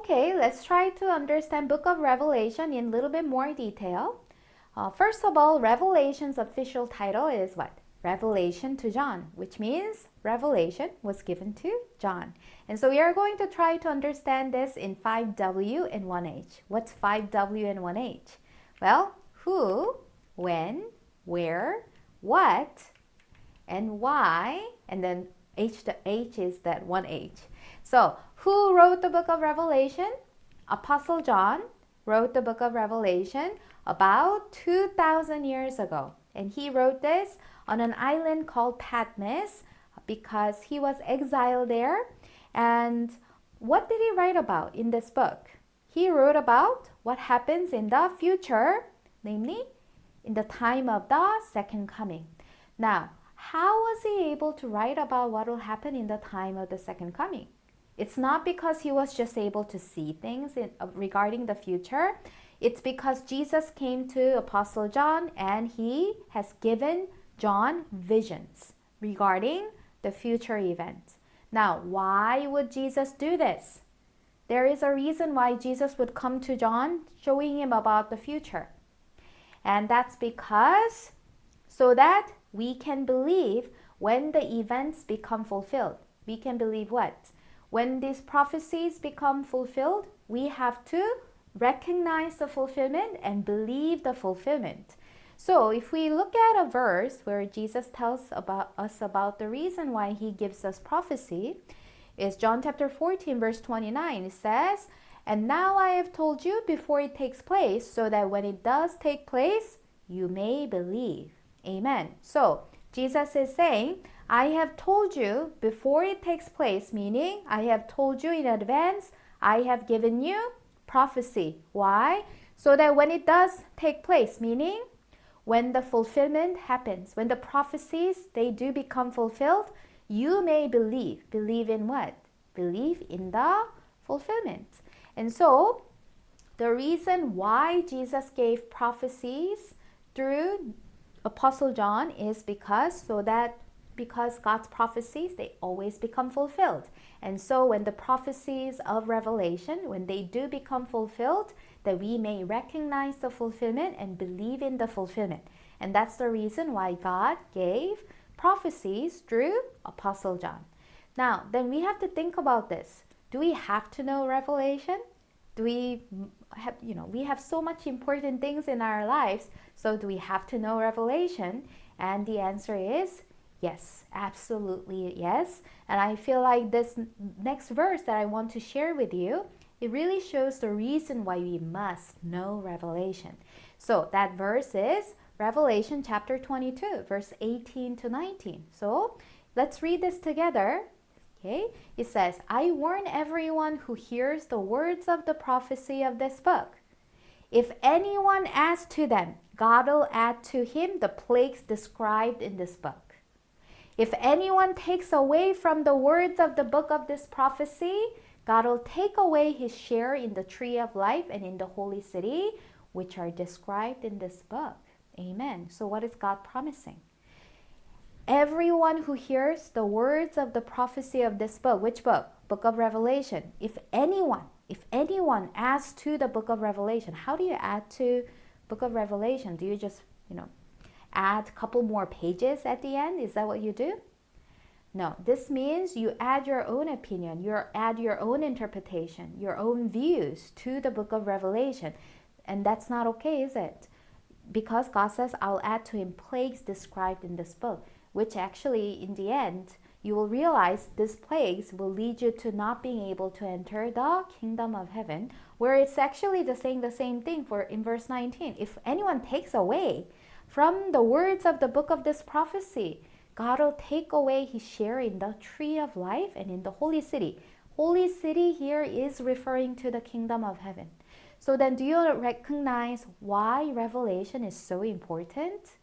Okay, let's try to understand Book of Revelation in a little bit more detail. First of all, Revelation's official title is what? Revelation to John, which means revelation was given to John. And so we are going to try to understand this in 5W and 1H. What's 5W and 1H? Well, who, when, where, what, and why, and then the H is that 1H. So, who wrote the book of Revelation? Apostle John wrote the book of Revelation about 2,000 years ago. And he wrote this on an island called Patmos because he was exiled there. And what did he write about in this book? He wrote about what happens in the future, namely in the time of the second coming. Now, how was he able to write about what will happen in the time of the second coming? It's not because he was just able to see things regarding the future. It's because Jesus came to Apostle John and he has given John visions regarding the future events. Now, why would Jesus do this? There is a reason why Jesus would come to John showing him about the future. And that's because so that we can believe when the events become fulfilled. We can believe what? When these prophecies become fulfilled, we have to recognize the fulfillment and believe the fulfillment. So if we look at a verse where Jesus tells us about the reason why he gives us prophecy, is John chapter 14 verse 29. It says, "And now I have told you before it takes place, so that when it does take place, you may believe." Amen. So Jesus is saying, I have told you before it takes place, meaning I have told you in advance, I have given you prophecy. Why? So that when it does take place, meaning when the fulfillment happens, when the prophecies, they do become fulfilled, you may believe. Believe in what? Believe in the fulfillment. And so, the reason why Jesus gave prophecies through Apostle John is because God's prophecies, they always become fulfilled. And so when the prophecies of Revelation, when they do become fulfilled, that we may recognize the fulfillment and believe in the fulfillment. And that's the reason why God gave prophecies through Apostle John. Now, then we have to think about this. Do we have to know Revelation? Do we have, we have so much important things in our lives, so do we have to know Revelation? And the answer is yes, absolutely yes. And I feel like this next verse that I want to share with you, it really shows the reason why we must know Revelation. So that verse is Revelation chapter 22, verse 18 to 19. So let's read this together. Okay, it says, "I warn everyone who hears the words of the prophecy of this book. If anyone adds to them, God will add to him the plagues described in this book. If anyone takes away from the words of the book of this prophecy, God will take away his share in the tree of life and in the holy city, which are described in this book." Amen. So what is God promising? Everyone who hears the words of the prophecy of this book, which book? Book of Revelation. If anyone adds to the book of Revelation, how do you add to book of Revelation? Do you just, add a couple more pages at the end? Is that what you do? No, this means you add your own opinion, you add your own interpretation, your own views to the book of Revelation. And that's not okay, is it? Because God says, I'll add to him plagues described in this book, which actually, in the end, you will realize these plagues will lead you to not being able to enter the kingdom of heaven, where it's actually saying the same thing in verse 19. If anyone takes away from the words of the book of this prophecy, God will take away his share in the tree of life and in the holy city. Holy city here is referring to the kingdom of heaven. So then, do you recognize why Revelation is so important?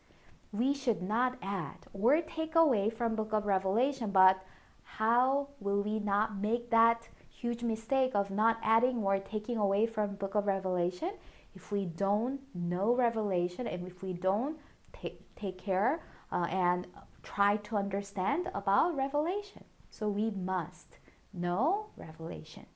We should not add or take away from book of Revelation, but how will we not make that huge mistake of not adding or taking away from book of Revelation if we don't know Revelation and if we don't take care and try to understand about Revelation? So we must know Revelation.